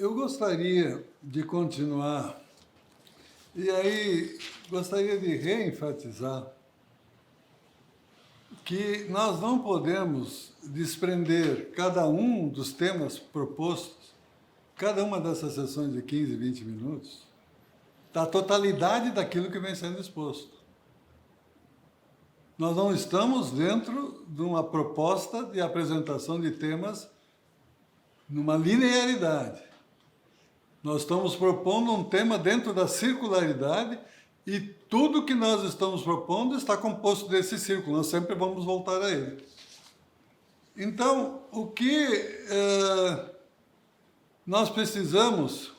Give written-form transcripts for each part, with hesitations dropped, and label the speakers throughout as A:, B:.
A: Eu gostaria de continuar, e aí gostaria de reenfatizar que nós não podemos desprender cada um dos temas propostos, cada uma dessas sessões de 15, 20 minutos, da totalidade daquilo que vem sendo exposto. Nós não estamos dentro de uma proposta de apresentação de temas numa linearidade. Nós estamos propondo um tema dentro da circularidade e tudo que nós estamos propondo está composto desse círculo. Nós sempre vamos voltar a ele. Então, o que nós precisamos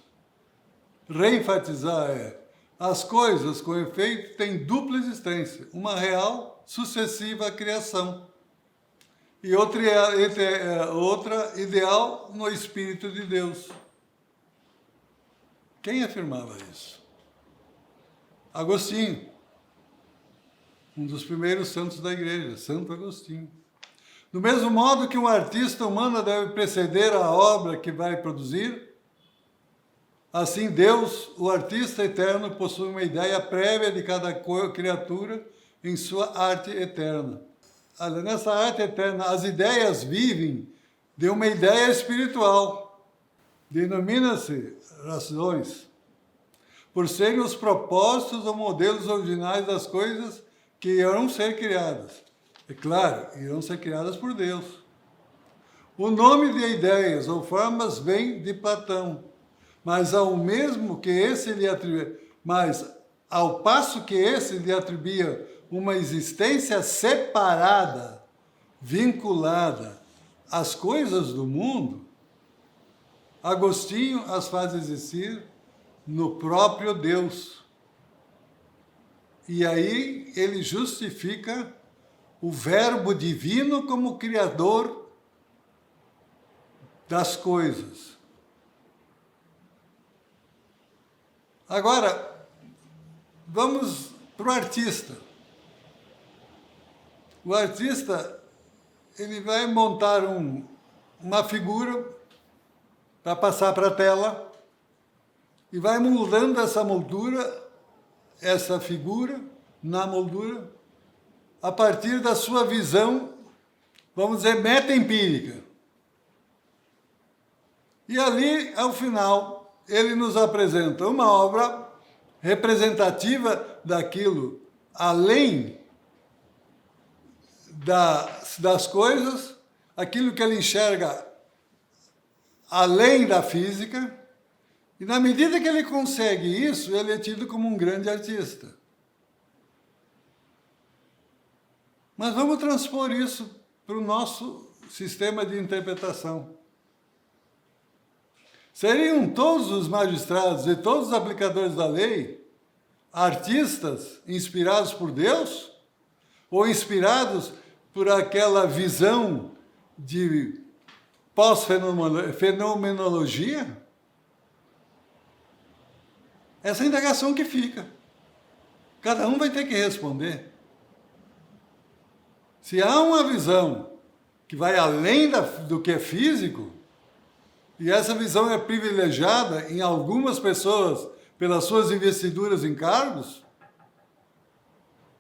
A: reenfatizar é: as coisas com efeito têm dupla existência, uma real sucessiva criação e outra ideal no Espírito de Deus. Quem afirmava isso? Agostinho, um dos primeiros santos da igreja, Santo Agostinho. Do mesmo modo que um artista humano deve preceder a obra que vai produzir, assim Deus, o artista eterno, possui uma ideia prévia de cada criatura em sua arte eterna. Nessa arte eterna, as ideias vivem de uma ideia espiritual. Denomina-se razões, por serem os propósitos ou modelos originais das coisas que irão ser criadas. É claro, irão ser criadas por Deus. O nome de ideias ou formas vem de Platão, mas ao passo que esse lhe atribuía uma existência separada, vinculada às coisas do mundo, Agostinho as faz existir no próprio Deus. E aí ele justifica o Verbo divino como criador das coisas. Agora, vamos para o artista. O artista, ele vai montar uma figura para passar para a tela e vai moldando essa figura, na moldura, a partir da sua visão, vamos dizer, meta-empírica. E ali, ao final, ele nos apresenta uma obra representativa daquilo, além das coisas, aquilo que ele enxerga além da física, e na medida que ele consegue isso, ele é tido como um grande artista. Mas vamos transpor isso para o nosso sistema de interpretação. Seriam todos os magistrados e todos os aplicadores da lei artistas inspirados por Deus? Ou inspirados por aquela visão de pós-fenomenologia? Essa é a indagação que fica. Cada um vai ter que responder. Se há uma visão que vai além do que é físico, e essa visão é privilegiada em algumas pessoas pelas suas investiduras em cargos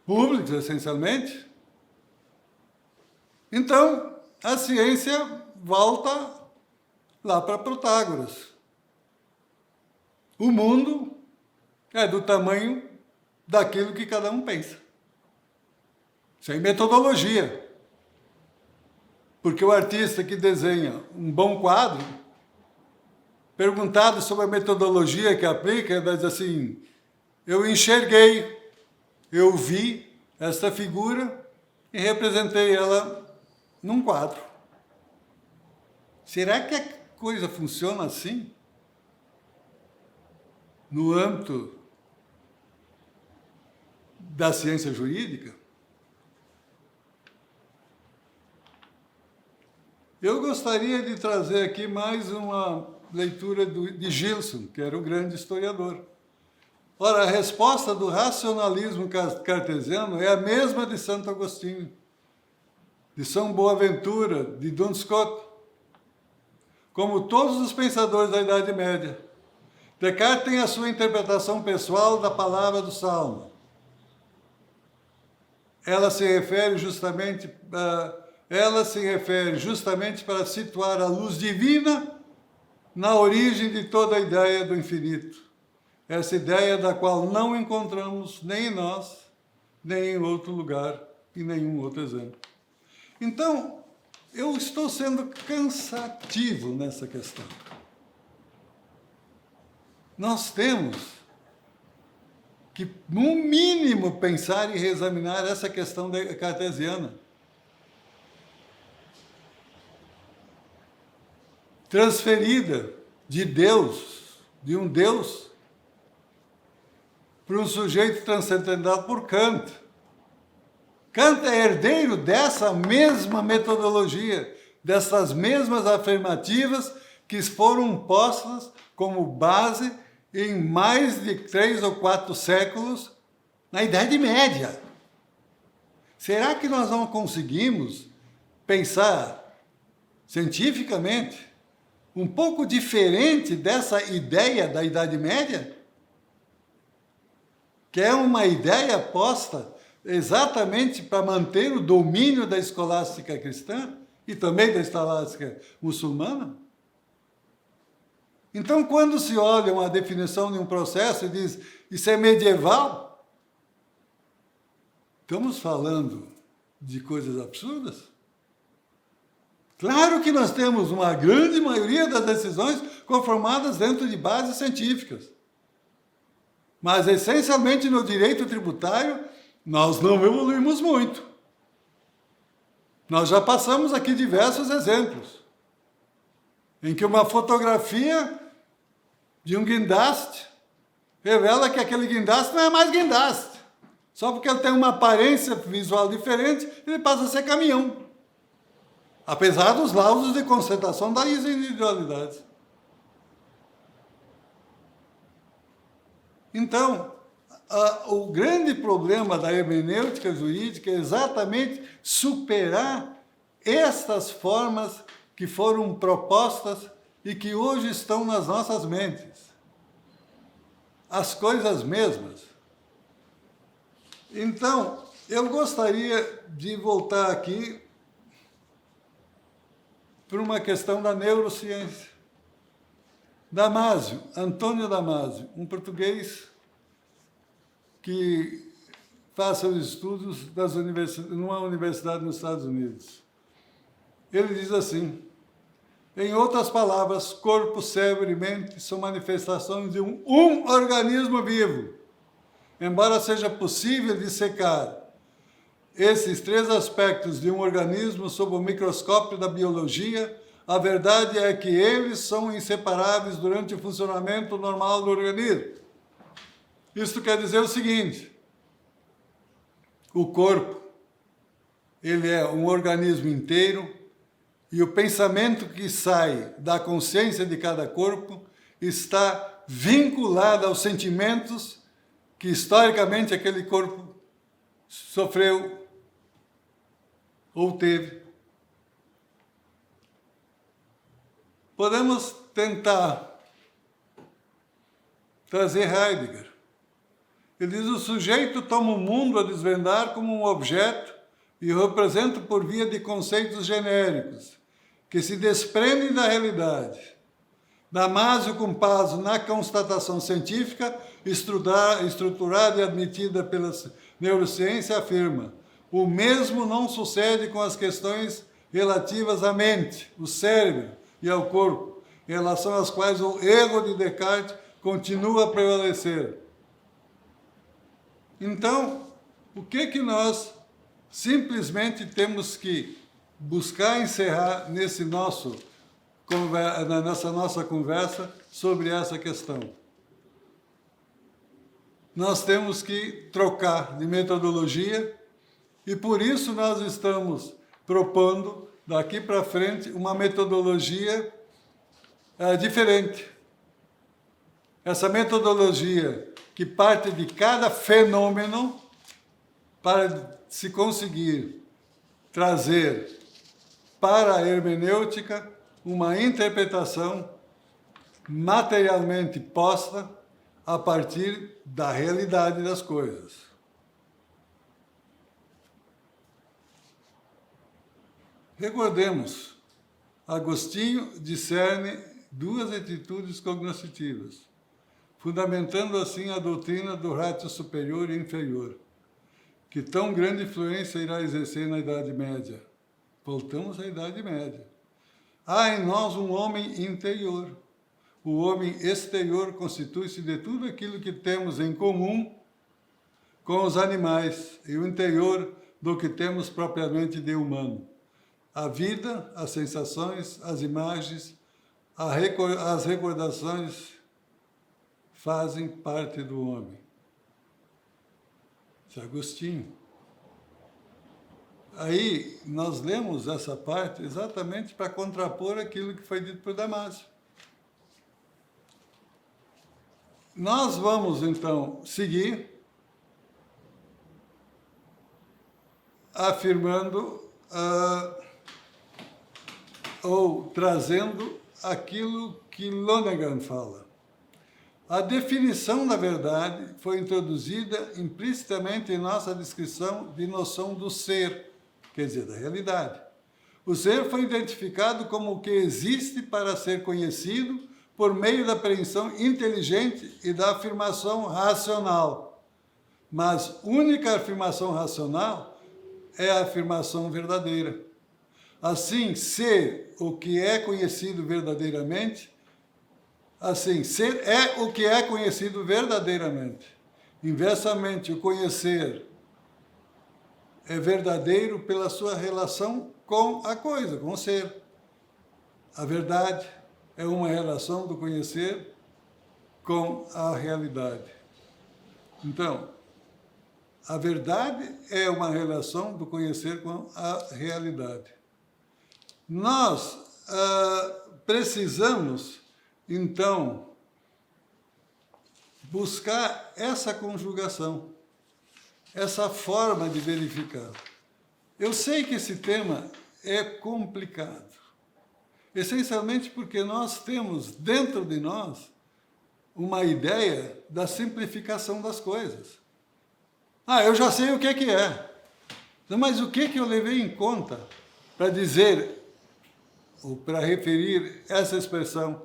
A: públicos, essencialmente, então a ciência volta lá para Protágoras. O mundo é do tamanho daquilo que cada um pensa. Sem metodologia. Porque o artista que desenha um bom quadro, perguntado sobre a metodologia que aplica, ele vai dizer assim: eu enxerguei, eu vi esta figura e representei ela num quadro. Será que a coisa funciona assim? No âmbito da ciência jurídica? Eu gostaria de trazer aqui mais uma leitura de Gilson, que era um grande historiador. Ora, a resposta do racionalismo cartesiano é a mesma de Santo Agostinho, de São Boaventura, de Duns Scotus. como todos os pensadores da Idade Média. Descartes tem a sua interpretação pessoal da palavra do Salmo. Ela se refere justamente para situar a luz divina na origem de toda a ideia do infinito. Essa ideia da qual não encontramos nem em nós, nem em outro lugar, em nenhum outro exemplo. Então, eu estou sendo cansativo nessa questão. Nós temos que, no mínimo, pensar e reexaminar essa questão cartesiana. Transferida de Deus, de um Deus, para um sujeito transcendental por Kant. Kant é herdeiro dessa mesma metodologia, dessas mesmas afirmativas que foram postas como base em mais de 3 ou 4 séculos na Idade Média. Será que nós não conseguimos pensar cientificamente um pouco diferente dessa ideia da Idade Média? Que é uma ideia posta exatamente para manter o domínio da escolástica cristã e também da escolástica muçulmana? Então, quando se olha uma definição de um processo e diz isso é medieval, estamos falando de coisas absurdas? Claro que nós temos uma grande maioria das decisões conformadas dentro de bases científicas. Mas, essencialmente, no direito tributário, nós não evoluímos muito. Nós já passamos aqui diversos exemplos, em que uma fotografia de um guindaste revela que aquele guindaste não é mais guindaste. Só porque ele tem uma aparência visual diferente, ele passa a ser caminhão. Apesar dos laudos de constatação das individualidades. Então, o grande problema da hermenêutica jurídica é exatamente superar estas formas que foram propostas e que hoje estão nas nossas mentes. As coisas mesmas. Então, eu gostaria de voltar aqui para uma questão da neurociência. Damásio, Antônio Damásio, um português que faz seus estudos numa universidade nos Estados Unidos. Ele diz assim: em outras palavras, corpo, cérebro e mente são manifestações de um organismo vivo. Embora seja possível dissecar esses 3 aspectos de um organismo sob o microscópio da biologia, a verdade é que eles são inseparáveis durante o funcionamento normal do organismo. Isso quer dizer o seguinte: o corpo, ele é um organismo inteiro e o pensamento que sai da consciência de cada corpo está vinculado aos sentimentos que historicamente aquele corpo sofreu ou teve. Podemos tentar trazer Heidegger. Ele diz: o sujeito toma o mundo a desvendar como um objeto e o representa por via de conceitos genéricos, que se desprendem da realidade. Damásio, com base na constatação científica, estruturada e admitida pela neurociência, afirma: o mesmo não sucede com as questões relativas à mente, o cérebro e ao corpo, em relação às quais o erro de Descartes continua a prevalecer. Então, o que nós simplesmente temos que buscar encerrar nessa nossa conversa sobre essa questão? Nós temos que trocar de metodologia e por isso nós estamos propondo, daqui para frente, uma metodologia diferente. Essa metodologia que parte de cada fenômeno para se conseguir trazer para a hermenêutica uma interpretação materialmente posta a partir da realidade das coisas. Recordemos, Agostinho discerne duas atitudes cognoscitivas, fundamentando assim a doutrina do ratio superior e inferior, que tão grande influência irá exercer na Idade Média. Voltamos à Idade Média. Há em nós um homem interior. O homem exterior constitui-se de tudo aquilo que temos em comum com os animais, e o interior do que temos propriamente de humano. A vida, as sensações, as imagens, as recordações fazem parte do homem. Isso é Agostinho. Aí nós lemos essa parte exatamente para contrapor aquilo que foi dito por Damásio. Nós vamos, então, seguir afirmando ou trazendo aquilo que Lonergan fala. A definição da verdade foi introduzida implicitamente em nossa descrição de noção do ser, quer dizer, da realidade. O ser foi identificado como o que existe para ser conhecido por meio da apreensão inteligente e da afirmação racional. Mas única afirmação racional é a afirmação verdadeira. Assim, ser o que é conhecido verdadeiramente, assim, ser é o que é conhecido verdadeiramente. Inversamente, o conhecer é verdadeiro pela sua relação com a coisa, com o ser. A verdade é uma relação do conhecer com a realidade. Então, a verdade é uma relação do conhecer com a realidade. Nós precisamos, então, buscar essa conjugação, essa forma de verificar. Eu sei que esse tema é complicado, essencialmente porque nós temos dentro de nós uma ideia da simplificação das coisas. Eu já sei o que é. Mas o que eu levei em conta para dizer, ou para referir essa expressão?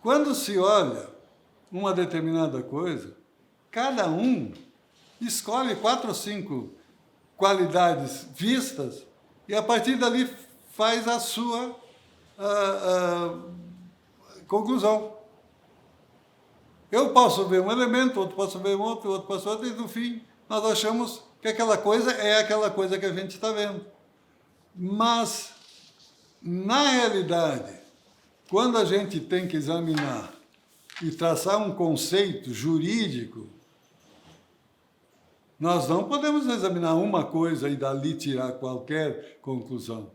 A: Quando se olha uma determinada coisa, cada um escolhe 4 ou 5 qualidades vistas e a partir dali faz a sua conclusão. Eu posso ver um elemento, outro posso ver outro, outro posso ver outro, e no fim nós achamos que aquela coisa é aquela coisa que a gente está vendo. Mas, na realidade, quando a gente tem que examinar e traçar um conceito jurídico, nós não podemos examinar uma coisa e dali tirar qualquer conclusão.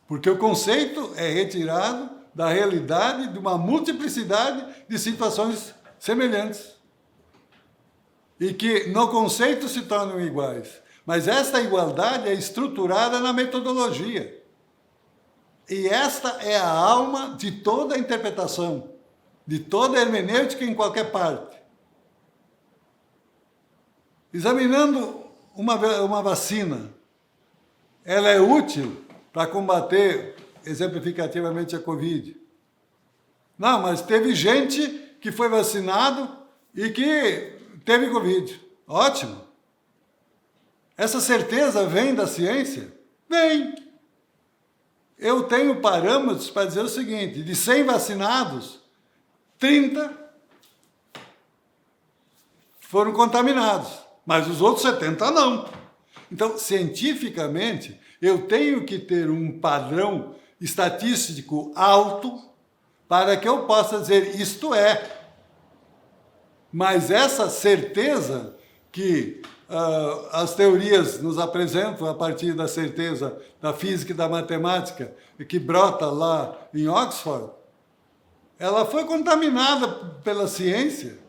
A: Porque o conceito é retirado da realidade de uma multiplicidade de situações semelhantes. E que no conceito se tornam iguais. Mas esta igualdade é estruturada na metodologia. E esta é a alma de toda a interpretação, de toda a hermenêutica em qualquer parte. Examinando uma vacina, ela é útil para combater, exemplificativamente, a Covid. Não, mas teve gente que foi vacinado e que teve Covid. Ótimo. Essa certeza vem da ciência? Vem. Eu tenho parâmetros para dizer o seguinte, de 100 vacinados, 30 foram contaminados, mas os outros 70 não. Então, cientificamente, eu tenho que ter um padrão estatístico alto para que eu possa dizer isto é. Mas essa certeza que as teorias nos apresentam a partir da certeza da física e da matemática, que brota lá em Oxford, ela foi contaminada pela ciência.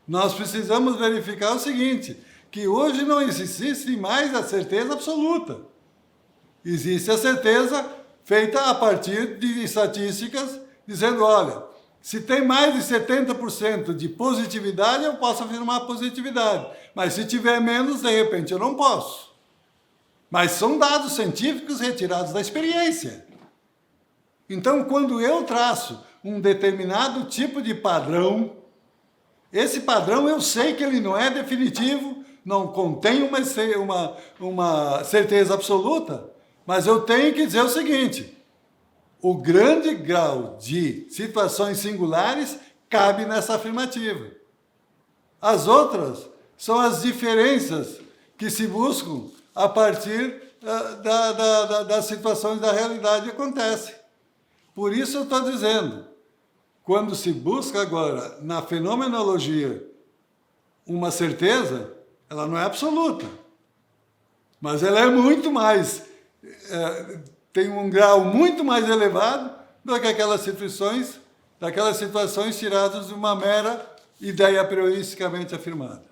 A: Nós precisamos verificar o seguinte, que hoje não existe mais a certeza absoluta. Existe a certeza feita a partir de estatísticas dizendo, olha, se tem mais de 70% de positividade, eu posso afirmar positividade. Mas se tiver menos, de repente eu não posso. Mas são dados científicos retirados da experiência. Então, quando eu traço um determinado tipo de padrão, esse padrão eu sei que ele não é definitivo, não contém uma certeza absoluta, mas eu tenho que dizer o seguinte, o grande grau de situações singulares cabe nessa afirmativa. As outras são as diferenças que se buscam a partir das situações da realidade que acontecem. Por isso eu estou dizendo, quando se busca agora na fenomenologia uma certeza, ela não é absoluta, mas ela é muito mais, tem um grau muito mais elevado do que daquelas situações tiradas de uma mera ideia prioristicamente afirmada.